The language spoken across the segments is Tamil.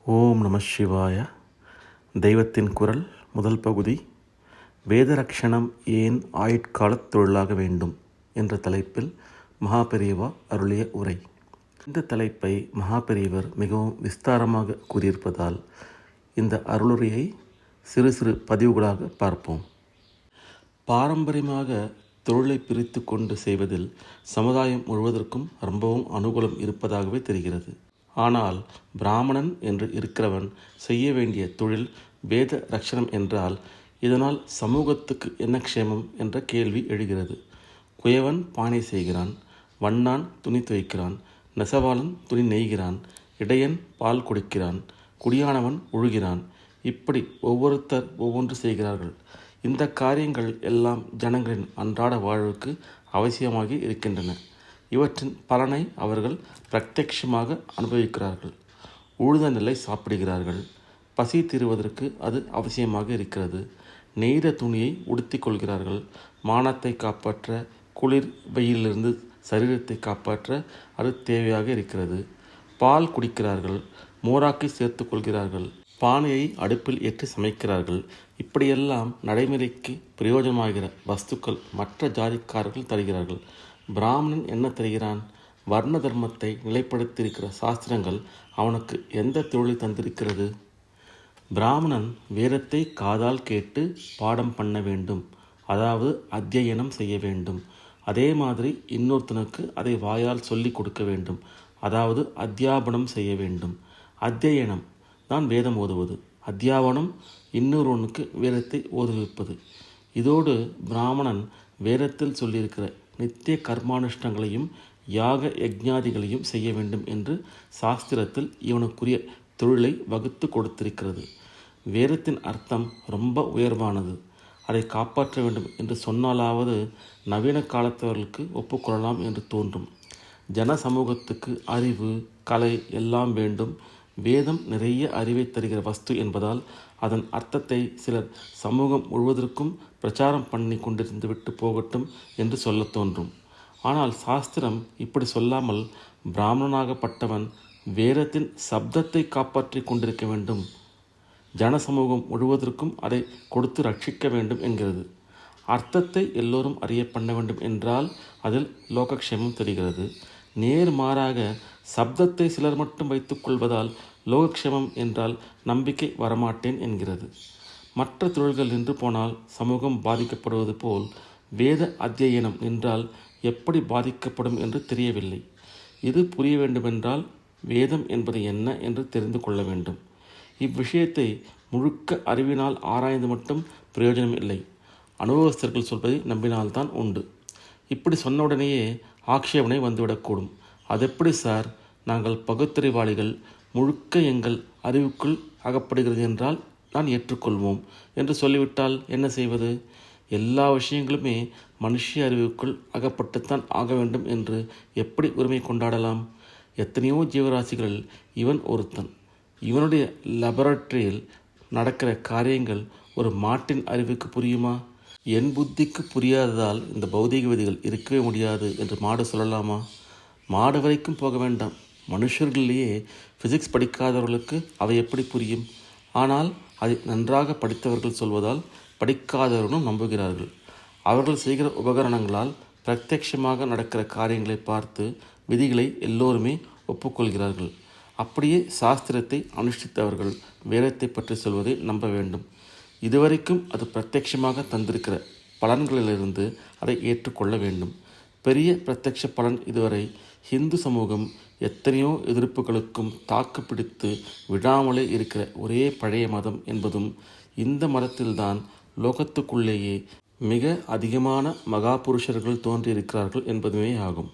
ஓம் நம சிவாய. தெய்வத்தின் குரல் முதல் பகுதி. வேதரக்ஷணம் ஏன் ஆயுட்காலத் தொழிலாக வேண்டும் என்ற தலைப்பில் மகாபெரிவா அருளிய உரை. இந்த தலைப்பை மகாபெரிவர் மிகவும் விஸ்தாரமாக கூறியிருப்பதால் இந்த அருளுரையை சிறு சிறு பதிவுகளாக பார்ப்போம். பாரம்பரியமாக தொழிலை பிரித்து கொண்டு செய்வதில் சமுதாயம் முழுவதற்கும் ரொம்பவும் அனுகூலம் இருப்பதாகவே தெரிகிறது. ஆனால் பிராமணன் என்று இருக்கிறவன் செய்ய வேண்டிய தொழில் வேத ரக்ஷணம் என்றால் இதனால் சமூகத்துக்கு என்ன க்ஷேமம் என்ற கேள்வி எழுகிறது. குயவன் பானை செய்கிறான், வண்ணான் துணி துவைக்கிறான், நெசவாளன் துணி நெய்கிறான், இடையன் பால் கொடுக்கிறான், குடியானவன் உழுகிறான். இப்படி ஒவ்வொருத்தர் ஒவ்வொன்று செய்கிறார்கள். இந்த காரியங்கள் எல்லாம் ஜனங்களின் அன்றாட வாழ்வுக்கு அவசியமாகி இருக்கின்றன. இவற்றின் பலனை அவர்கள் பிரத்யட்சமாக அனுபவிக்கிறார்கள். உழுத நெல்லை சாப்பிடுகிறார்கள். பசி தீருவதற்கு அது அவசியமாக இருக்கிறது. நெய்த துணியை உடுத்தி கொள்கிறார்கள். மானத்தை காப்பாற்ற, குளிர் வெயிலிருந்து சரீரத்தை காப்பாற்ற அது தேவையாக இருக்கிறது. பால் குடிக்கிறார்கள். மோராக்கி சேர்த்து கொள்கிறார்கள். பானையை அடுப்பில் ஏற்றி சமைக்கிறார்கள். இப்படியெல்லாம் நடைமுறைக்கு பிரயோஜனமாகிற வஸ்துக்கள் மற்ற ஜாதிக்காரர்கள் தருகிறார்கள். பிராமணன் என்ன தருகிறான்? வர்ண தர்மத்தை நிலைப்படுத்தியிருக்கிற சாஸ்திரங்கள் அவனுக்கு எந்த தொழிலை தந்திருக்கிறது? பிராமணன் வேதத்தை காதால் கேட்டு பாடம் பண்ண வேண்டும், அதாவது அத்தியனம் செய்ய வேண்டும். அதே மாதிரி இன்னொருத்தனுக்கு அதை வாயால் சொல்லி கொடுக்க வேண்டும், அதாவது அத்தியாபனம் செய்ய வேண்டும். அத்தியனம் தான் வேதம் ஓதுவது, அத்தியாபனம் இன்னொருவனுக்கு வேதத்தை ஓதுவிப்பது. இதோடு பிராமணன் வேதத்தில் சொல்லியிருக்கிற நித்திய கர்மானுஷ்டங்களையும் யாக யஜ்ஞாதிகளையும் செய்ய வேண்டும் என்று சாஸ்திரத்தில் இவனுக்குரிய தொழிலை வகுத்து கொடுத்திருக்கிறது. வேதத்தின் அர்த்தம் ரொம்ப உயர்வானது. அதை காப்பாற்ற வேண்டும் என்று சொன்னாலாவது நவீன காலத்தவர்களுக்கு ஒப்புக்கொள்ளலாம் என்று தோன்றும். ஜன சமூகத்துக்கு அறிவு, கலை எல்லாம் வேண்டும். வேதம் நிறைய அறிவை தருகிற வஸ்து என்பதால் அதன் அர்த்தத்தை சிலர் சமூகம் முழுவதற்கும் பிரச்சாரம் பண்ணி கொண்டிருந்து விட்டு போகட்டும் என்று சொல்ல தோன்றும். ஆனால் சாஸ்திரம் இப்படி சொல்லாமல் பிராமணனாகப்பட்டவன் வேதத்தின் சப்தத்தை காப்பாற்றி கொண்டிருக்க வேண்டும், ஜன சமூகம் முழுவதற்கும் அதை கொடுத்து ரட்சிக்க வேண்டும் என்கிறது. அர்த்தத்தை எல்லோரும் அறிய பண்ண வேண்டும் என்றால் அதில் லோகக்ஷேமம் தெரிகிறது. நேர்மாறாக சப்தத்தை சிலர் மட்டும் வைத்துக் கொள்வதால் லோகக்ஷேமம் என்றால் நம்பிக்கை வரமாட்டேன் என்கிறது. மற்ற தொழில்கள் நின்று போனால் சமூகம் பாதிக்கப்படுவது போல் வேத அத்தியனம் நின்றால் எப்படி பாதிக்கப்படும் என்று தெரியவில்லை. இது புரிய வேண்டுமென்றால் வேதம் என்பது என்ன என்று தெரிந்து கொள்ள வேண்டும். இவ்விஷயத்தை முழுக்க அறிவினால் ஆராய்ந்து மட்டும் பிரயோஜனம் இல்லை. அனுபவஸ்தர்கள் சொல்வதை நம்பினால்தான் உண்டு. இப்படி சொன்னவுடனேயே ஆக்ஷேபனை வந்துவிடக்கூடும். அதெப்படி சார், நாங்கள் பகுத்தறிவாளிகள், முழுக்க எங்கள் அறிவுக்குள் அகப்படுகிறது என்றால் நான் ஏற்றுக்கொள்வோம் என்று சொல்லிவிட்டால் என்ன செய்வது? எல்லா விஷயங்களுமே மனுஷ அறிவுக்குள் அகப்பட்டுத்தான் ஆக வேண்டும் என்று எப்படி உரிமை கொண்டாடலாம்? எத்தனையோ ஜீவராசிகள் இவன் ஒருத்தன். இவனுடைய லெபரட்டரியில் நடக்கிற காரியங்கள் ஒரு மாட்டின் அறிவுக்கு புரியுமா? என் புத்திக்கு புரியாததால் இந்த பௌதீக விதிகள் இருக்கவே முடியாது என்று மாடு சொல்லலாமா? மாடு வரைக்கும் போக வேண்டாம். மனுஷர்களிலேயே ஃபிசிக்ஸ் படிக்காதவர்களுக்கு அவை எப்படி புரியும்? ஆனால் அதை நன்றாக படித்தவர்கள் சொல்வதால் படிக்காதவர்களும் நம்புகிறார்கள். அவர்கள் செய்கிற உபகரணங்களால் பிரத்யட்சமாக நடக்கிற காரியங்களை பார்த்து விதிகளை எல்லோருமே ஒப்புக்கொள்கிறார்கள். அப்படியே சாஸ்திரத்தை அனுஷ்டித்தவர்கள் வேதத்தை பற்றி சொல்வதை நம்ப வேண்டும். இதுவரைக்கும் அது பிரத்யட்சமாக தந்திருக்கிற பலன்களிலிருந்து அதை ஏற்றுக்கொள்ள வேண்டும். பெரிய பிரத்யட்ச பலன் இதுவரை ஹிந்து சமூகம் எத்தனையோ எதிர்ப்புகளுக்கும் தாக்கு பிடித்து விடாமலே இருக்கிற ஒரே பழைய மதம் என்பதும் இந்த மதத்தில்தான் லோகத்துக்குள்ளேயே மிக அதிகமான மகா புருஷர்கள் தோன்றியிருக்கிறார்கள் என்பதுமே ஆகும்.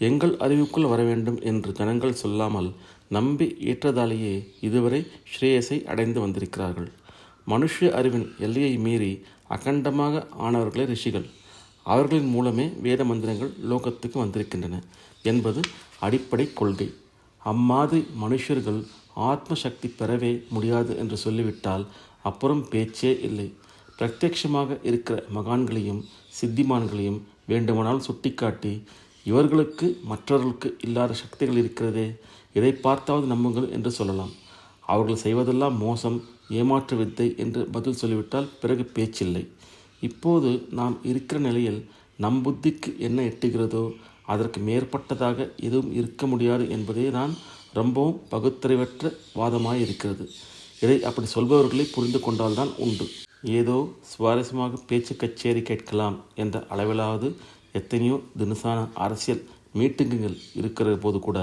எங்கள் அறிவுக்குள் வர வேண்டும் என்று ஜனங்கள் சொல்லாமல் நம்பி ஏற்றதாலேயே இதுவரை ஸ்ரேயஸை அடைந்து வந்திருக்கிறார்கள். மனுஷ அறிவின் எல்லையை மீறி அகண்டமாக ஆனவர்களே ரிஷிகள். அவர்களின் மூலமே வேத மந்திரங்கள் லோகத்துக்கு வந்திருக்கின்றன என்பது அடிப்படை கொள்கை. அம்மாதிரி மனுஷர்கள் ஆத்ம சக்தி பெறவே முடியாது என்று சொல்லிவிட்டால் அப்புறம் பேச்சே இல்லை. பிரத்யட்சமாக இருக்கிற மகான்களையும் சித்திமான்களையும் வேண்டுமானால் சுட்டிக்காட்டி இவர்களுக்கு மற்றவர்களுக்கு இல்லாத சக்திகள் இருக்கிறதே, இதை பார்த்தாவது நம்புங்கள் என்று சொல்லலாம். அவர்கள் செய்வதெல்லாம் மோசம், ஏமாற்று வித்தை என்று பதில் சொல்லிவிட்டால் பிறகு பேச்சில்லை. இப்போது நாம் இருக்கிற நிலையில் நம் புத்திக்கு என்ன எட்டுகிறதோ அதற்கு மேற்பட்டதாக எதுவும் இருக்க முடியாது என்பதே தான் ரொம்பவும் பகுத்தறிவற்ற வாதமாய் இருக்கிறது. இதை அப்படி சொல்பவர்களை புரிந்து கொண்டால்தான் உண்டு. ஏதோ சுவாரஸ்யமாக பேச்சு கச்சேரி கேட்கலாம் என்ற அளவிலாவது எத்தனையோ தினசான அரசியல் மீட்டிங்குகள் இருக்கிற போது கூட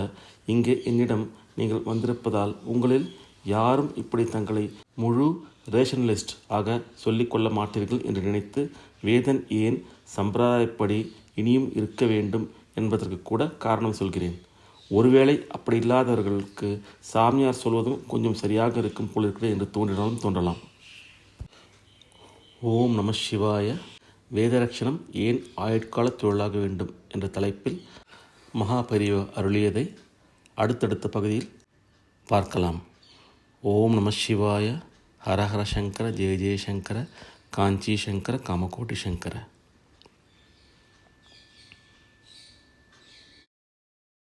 இங்கே என்னிடம் நீங்கள் வந்திருப்பதால் உங்களில் யாரும் இப்படி தங்களை முழு ரேஷனலிஸ்ட் ஆக சொல்லிக்கொள்ள மாட்டீர்கள் என்று நினைத்து வேதன் ஏன் சம்பிரதாயப்படி இனியும் இருக்க வேண்டும் என்பதற்கு கூட காரணம் சொல்கிறேன். ஒருவேளை அப்படி இல்லாதவர்களுக்கு சாமியார் சொல்வதும் கொஞ்சம் சரியாக இருக்கும் போல் இருக்கிறது என்று தோன்றினாலும் தோன்றலாம். ஓம் நம சிவாய. வேதரட்சணம் ஏன் ஆயுட்கால தொழிலாக வேண்டும் என்ற தலைப்பில் மகாபெரிவா அருளியதை அடுத்தடுத்த பகுதியில் பார்க்கலாம். ஓம் நம சிவாய. ஹரஹர சங்கர, ஜெய ஜெயசங்கர, காஞ்சி சங்கர, காமகோட்டி சங்கர.